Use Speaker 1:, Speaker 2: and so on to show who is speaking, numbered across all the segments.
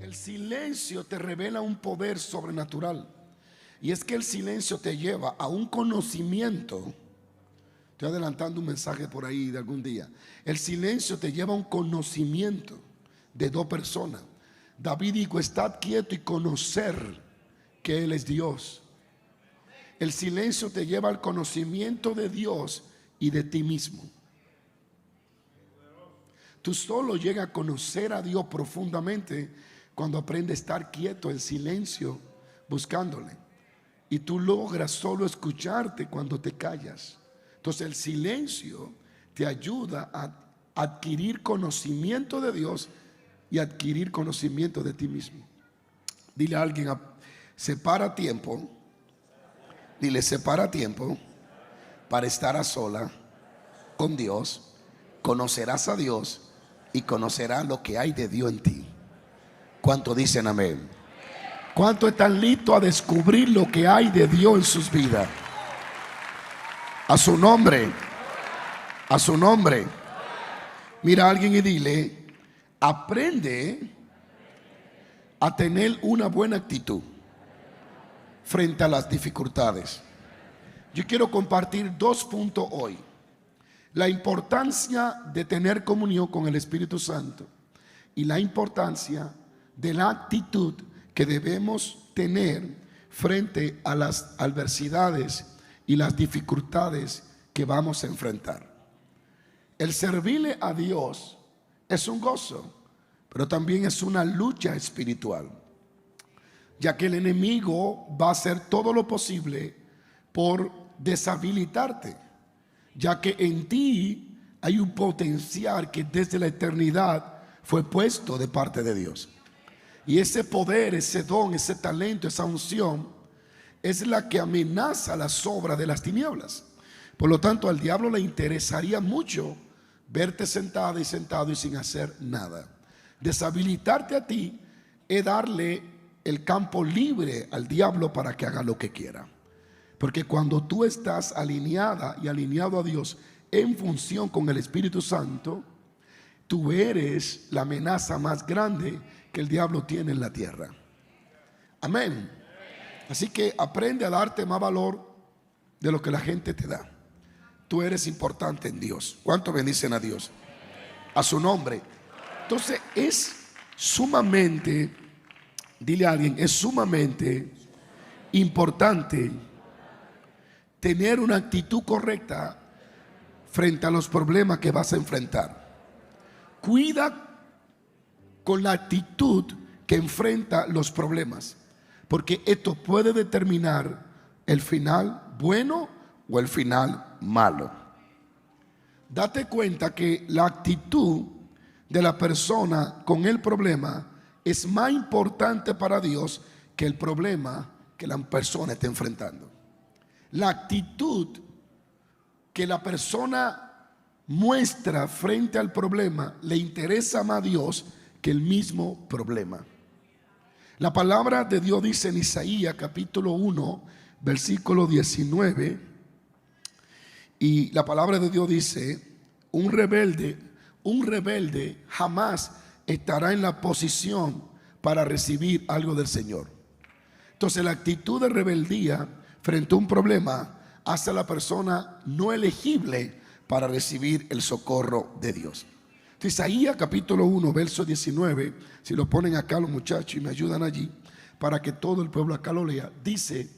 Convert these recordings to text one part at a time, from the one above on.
Speaker 1: El silencio te revela un poder sobrenatural. Y es que el silencio te lleva a un conocimiento. Estoy adelantando un mensaje por ahí de algún día. El silencio te lleva a un conocimiento de dos personas. David dijo: estad quieto y conocer que Él es Dios. El silencio te lleva al conocimiento de Dios y de ti mismo. Tú solo llegas a conocer a Dios profundamente cuando aprendes a estar quieto en silencio buscándole. Y tú logras solo escucharte cuando te callas. Entonces el silencio te ayuda a adquirir conocimiento de Dios y adquirir conocimiento de ti mismo. Dile a alguien: separa tiempo. Dile: separa tiempo para estar a sola con Dios. Conocerás a Dios y conocerás lo que hay de Dios en ti. ¿Cuánto dicen amén? ¿Cuánto están listos a descubrir lo que hay de Dios en sus vidas? A su nombre, a su nombre. Mira a alguien y dile: aprende a tener una buena actitud frente a las dificultades. Yo quiero compartir 2 puntos hoy. La importancia de tener comunión con el Espíritu Santo y la importancia de la actitud que debemos tener frente a las adversidades y las dificultades que vamos a enfrentar. El servirle a Dios es un gozo, pero también es una lucha espiritual, ya que el enemigo va a hacer todo lo posible por deshabilitarte, ya que en ti hay un potencial que desde la eternidad fue puesto de parte de Dios. Y ese poder, ese don, ese talento, esa unción es la que amenaza las obras de las tinieblas. Por lo tanto, al diablo le interesaría mucho verte sentada y sentado y sin hacer nada. Deshabilitarte a ti es darle el campo libre al diablo para que haga lo que quiera. Porque cuando tú estás alineada y alineado a Dios en función con el Espíritu Santo, tú eres la amenaza más grande que el diablo tiene en la tierra. Amén. Así que aprende a darte más valor de lo que la gente te da. Tú eres importante en Dios. ¿Cuánto bendicen a Dios? A su nombre. Entonces es sumamente, dile a alguien, es sumamente importante tener una actitud correcta frente a los problemas que vas a enfrentar. Cuida con la actitud que enfrenta los problemas, porque esto puede determinar el final bueno o el final malo. Date cuenta que la actitud de la persona con el problema es más importante para Dios que el problema que la persona está enfrentando. La actitud que la persona muestra frente al problema le interesa más a Dios que el mismo problema. La palabra de Dios dice en Isaías capítulo 1 versículo 19, y la palabra de Dios dice: un rebelde jamás estará en la posición para recibir algo del Señor. Entonces la actitud de rebeldía frente a un problema hace a la persona no elegible para recibir el socorro de Dios. Entonces, Isaías capítulo 1 verso 19, si lo ponen acá los muchachos y me ayudan allí para que todo el pueblo acá lo lea, dice: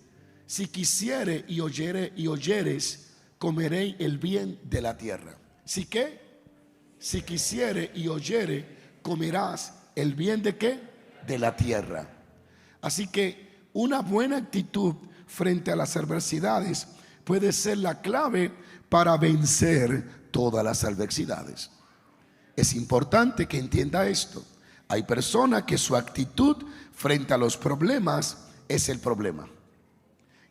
Speaker 1: si quisiere y oyeres, comeréis el bien de la tierra. ¿Si qué? Si quisiere y oyere, comerás el bien de qué? De la tierra. Así que una buena actitud frente a las adversidades puede ser la clave para vencer todas las adversidades. Es importante que entienda esto. Hay personas que su actitud frente a los problemas es el problema,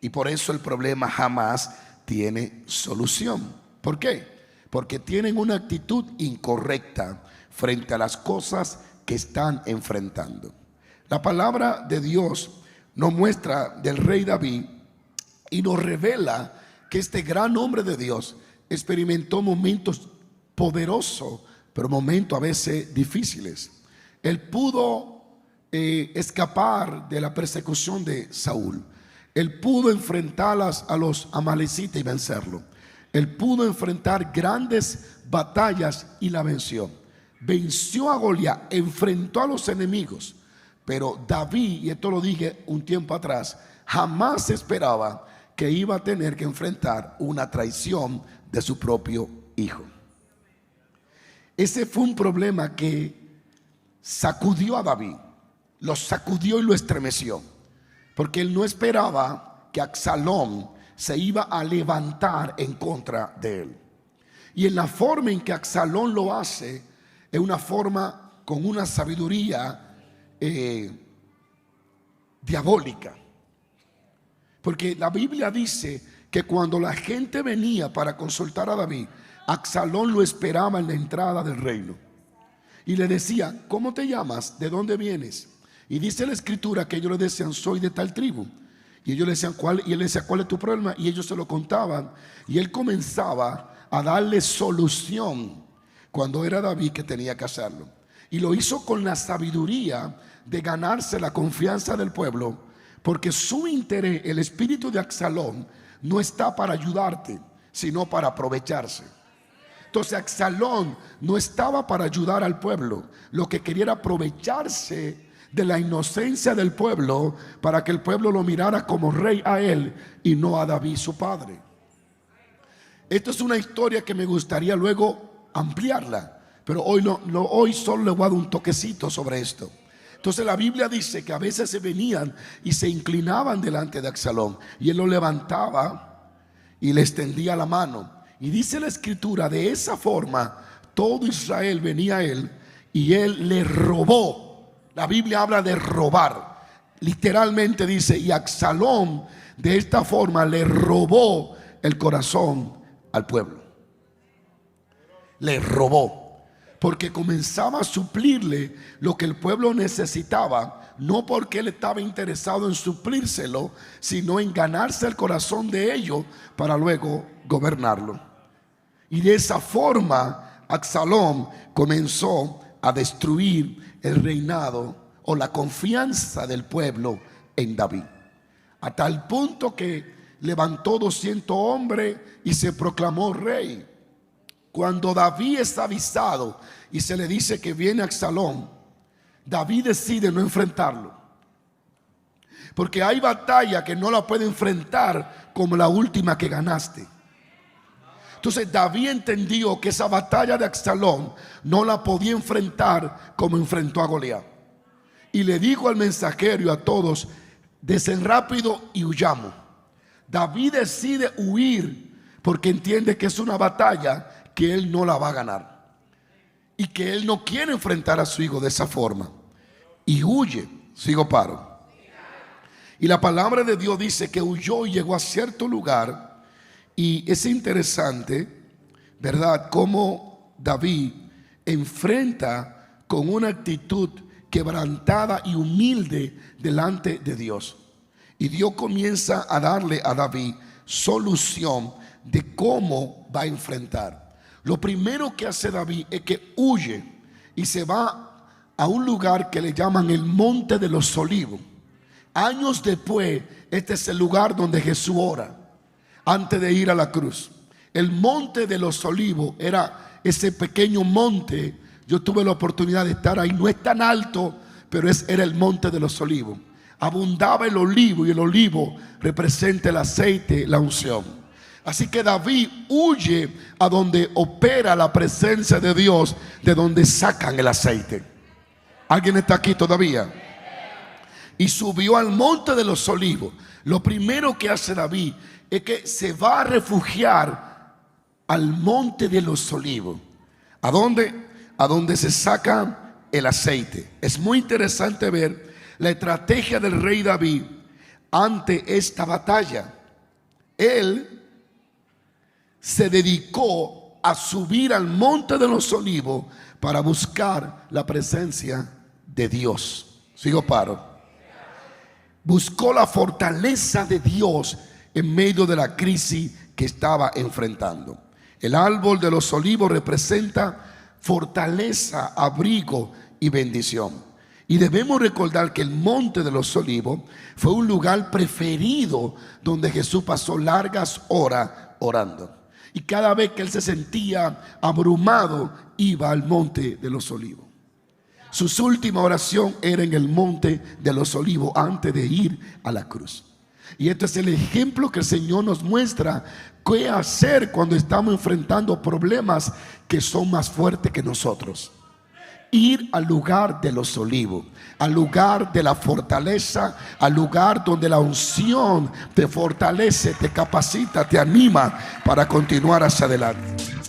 Speaker 1: y por eso el problema jamás tiene solución. ¿Por qué? Porque tienen una actitud incorrecta frente a las cosas que están enfrentando. La palabra de Dios nos muestra del rey David y nos revela que este gran hombre de Dios experimentó momentos poderosos, pero momentos a veces difíciles. Él pudo escapar de la persecución de Saúl. Él pudo enfrentar a los amalecitas y vencerlo. Él pudo enfrentar grandes batallas y la venció. Venció a Goliat, enfrentó a los enemigos. Pero David, y esto lo dije un tiempo atrás, jamás esperaba que iba a tener que enfrentar una traición de su propio hijo. Ese fue un problema que sacudió a David, lo sacudió y lo estremeció, porque él no esperaba que Absalón se iba a levantar en contra de él. Y en la forma en que Absalón lo hace, es una forma con una sabiduría diabólica. Porque la Biblia dice que cuando la gente venía para consultar a David, Absalón lo esperaba en la entrada del reino y le decía: ¿cómo te llamas? ¿De dónde vienes? Y dice la escritura que ellos le decían: soy de tal tribu. Y ellos le decían: ¿cuál? Y él le decía: ¿cuál es tu problema? Y ellos se lo contaban, y él comenzaba a darle solución cuando era David que tenía que hacerlo. Y lo hizo con la sabiduría de ganarse la confianza del pueblo, porque su interés, el espíritu de Absalón, no está para ayudarte, sino para aprovecharse. Entonces Absalón no estaba para ayudar al pueblo, lo que quería era aprovecharse de la inocencia del pueblo para que el pueblo lo mirara como rey a él y no a David su padre. Esto es una historia que me gustaría luego ampliarla, pero hoy solo le voy a dar un toquecito sobre esto. Entonces la Biblia dice que a veces se venían y se inclinaban delante de Absalón, y él lo levantaba y le extendía la mano. Y dice la escritura, de esa forma todo Israel venía a él y él le robó. La Biblia habla de robar. Literalmente dice: y Absalón de esta forma le robó el corazón al pueblo. Le robó, porque comenzaba a suplirle lo que el pueblo necesitaba, no porque él estaba interesado en suplírselo, sino en ganarse el corazón de ellos para luego gobernarlo. Y de esa forma Absalón comenzó a destruir el reinado o la confianza del pueblo en David, a tal punto que levantó 200 hombres y se proclamó rey. Cuando David es avisado y se le dice que viene Absalón, David decide no enfrentarlo, porque hay batalla que no la puede enfrentar como la última que ganaste. Entonces David entendió que esa batalla de Absalón no la podía enfrentar como enfrentó a Goliat, y le dijo al mensajero y a todos: desen rápido y huyamos. David decide huir porque entiende que es una batalla que él no la va a ganar y que él no quiere enfrentar a su hijo de esa forma, y huye. Sigo paro. Y la palabra de Dios dice que huyó y llegó a cierto lugar. Y es interesante, ¿verdad?, cómo David enfrenta con una actitud quebrantada y humilde delante de Dios. Y Dios comienza a darle a David solución de cómo va a enfrentar. Lo primero que hace David es que huye y se va a un lugar que le llaman el Monte de los Olivos. Años después, este es el lugar donde Jesús ora antes de ir a la cruz. El Monte de los Olivos era ese pequeño monte. Yo tuve la oportunidad de estar ahí. No es tan alto, pero era el Monte de los Olivos. Abundaba el olivo, y el olivo representa el aceite, la unción. Así que David huye a donde opera la presencia de Dios, de donde sacan el aceite. ¿Alguien está aquí todavía? Y subió al Monte de los Olivos. Lo primero que hace David es que se va a refugiar al Monte de los Olivos. ¿A dónde? A donde se saca el aceite. Es muy interesante ver la estrategia del rey David ante esta batalla. Él se dedicó a subir al Monte de los Olivos para buscar la presencia de Dios. Sigo paro. Buscó la fortaleza de Dios en medio de la crisis que estaba enfrentando. El árbol de los olivos representa fortaleza, abrigo y bendición. Y debemos recordar que el Monte de los Olivos fue un lugar preferido donde Jesús pasó largas horas orando. Y cada vez que él se sentía abrumado, iba al Monte de los Olivos. Su última oración era en el Monte de los Olivos antes de ir a la cruz. Y este es el ejemplo que el Señor nos muestra qué hacer cuando estamos enfrentando problemas que son más fuertes que nosotros. Ir al lugar de los olivos, al lugar de la fortaleza, al lugar donde la unción te fortalece, te capacita, te anima para continuar hacia adelante.